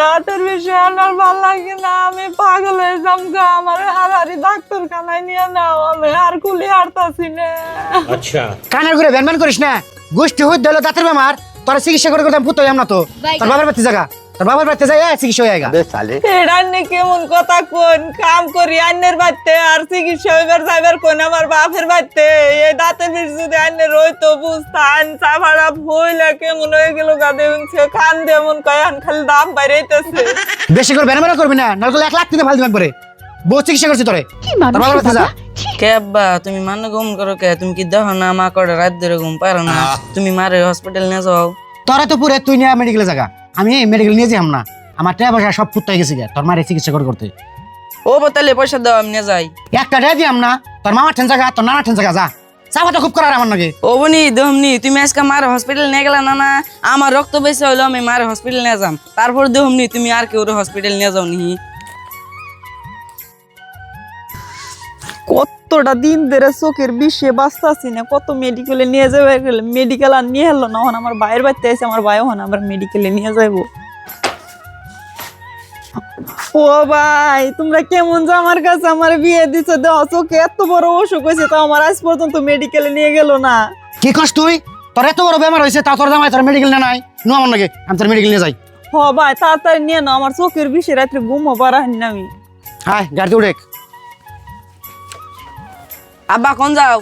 দাঁতের বিষয় আমার ভালো লাগে না, আমি পাগল হয়ে যামগা। আমার হারারি ডাক্তারখানায় নিয়ে নাও, আমি আর কুলি হারতাছি না। আচ্ছা কানের ঘুরে ভ্যান করিস না, গোষ্ঠী হইতে হলো দাঁতের বেমার, তোরা চিকিৎসা করে করতাম পুতো না তো। তোর বাবার বাড়িতে জায়গা, তোর বাবার বাড়িতে যাই চিকিৎসা হয়ে গা। রান্নে কেমন কথা কোন, কাম করি আন্নের বাড়িতে আর চিকিৎসা হইবার যাইবার কোন আমার বাপের বাড়িতে। এই দাঁতের বিষ যদি আন্নের রইতো বুঝতাম, চা ভাড়া হইলে কেমন হয়ে গেল গাদে উনছে খান দেমন কয়ান খালি দাম বাইরেইতেছে। বেশি করে ভ্যান করবি না, নাহলে 1 লাখ টাকা ফাল দিবে একবারে। বহু চিকিৎসা করছি তোরে, তোর বাবার বাড়িতে যা। কে আব্বা তুমি মানে ঘুম করো কে? তুমি কি দেখো না মা করে রাত ধরে ঘুম পারো না? তুমি মারে হসপিটাল নিয়ে যাও। তোরা তো পুরে তুই নিয়ে মেডিকেলে জায়গা, আমি মেডিকেল নিয়ে যাই না। আমার টাকা পয়সা সব ফুটাই গেছে গে তোর মারে চিকিৎসা করতে। ও তাহলে পয়সা দাও আমি নিয়ে যাই। একটা টাকা দিয়াম না, তোর মামার ঠেন জায়গা, তোর নানার ঠেন জায়গা, যা চাপা তো খুব করার আমার নাকি। ও বনি দেহমনি তুমি আজকে মারে হসপিটাল নিয়ে গেলা না? আমার রক্ত বেশি হইলো আমি মারে হসপিটাল নিয়ে যাম, তারপর দেহমনি তুমি আর কেউ হসপিটাল নিয়ে যাও নি। কতটা দিন ধরে চোখের বিষে বাঁচতাছি না, কত মেডিকেলে নিয়ে যাবে, মেডিকেল আর নিয়ে এলো না। হন আমার ভাইয়ের বাড়িতে আছে, আমার ভাইও হন আমার মেডিকেলে নিয়ে যাইবো। ও ভাই তোমরা কেমন যে আমার কাছে আমার বিয়ে দিছো, দেহ চোখে এত বড় অসুখ হয়েছে, তাও আমার আজ পর্যন্ত মেডিকেলে নিয়ে গেল না। কি কস তুই? তোর এত বড় বেমার হয়েছে, তা তোর জামাই তোর মেডিকেল নিয়ে নাই নো আমার নাকি? আমি তোর মেডিকেল নিয়ে যাই। হ ভাই তাড়াতাড়ি নিয়ে নাও, আমার চোখের বিষে রাত্রে ঘুমও পারাইনি না আমি। হাই গাড়িতে উঠে। আব্বা কোন যাও?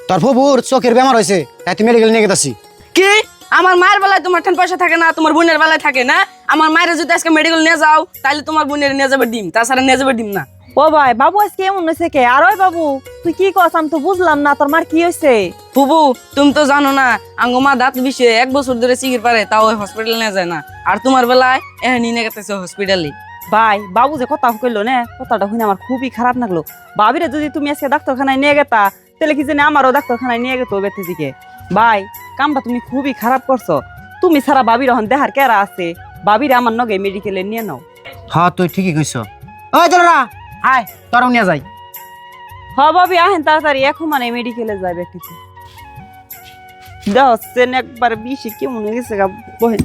তোর ফুবুর চোখের বেমার হয়েছে, তাই তুই মেডিকেল নিয়ে গেছি। কি আমার মায়ের বেলায় তোমার ঠেন পয়সা থাকে না, তোমার বোনের বেলায় থাকে না? আমার মায়ের যদি আজকে মেডিকেল নিয়ে যাও তাহলে তোমার বোনের নিয়ে যাবে ডিম, তাছাড়া নিয়ে যাবে ডিম না। ও ভাই বাবু আজকে এমন হয়েছে কে? আর ওই বাবু তুই কি কস, আমি তো বুঝলাম না, তোর মার কি হয়েছে? ফুবু তুমি তো জানো না আঙ্গুমা দাঁত বিষে 1 বছর ধরে চিকিৎসা পারে, তাও হসপিটাল নিয়ে যায় না। আর তোমার বেলায় নিয়ে গেছে হসপিটালে। ভাই বাবু যে কথা কইলো না, কথাটা শুনে আমার খুবই খারাপ লাগলো। ভাবিরে যদি তুমি আজকে ডাক্তারখানায় নিয়ে গেতা, তাহলে কি জানি আমারও ডাক্তারখানায় নিয়ে গেতো বেতে দিকে। ভাই কামটা তুমি খুবই খারাপ করছো, তুমি ছাড়া ভাবির হন দেহার কেরা আছে? ভাবিরে আমার নগে মেডিকেলে নিয়ে নাও। হ্যাঁ তুই ঠিকই কইছ। ওই তোরা আয়, তোরাও নিয়ে যাই। হ ভাবি আহেন তাড়াতাড়ি, এখন মানে মেডিকেলে যাবে ঠিক। দাও সেন একবার বিষে কেমন হয়ে গেছে গা বহেন।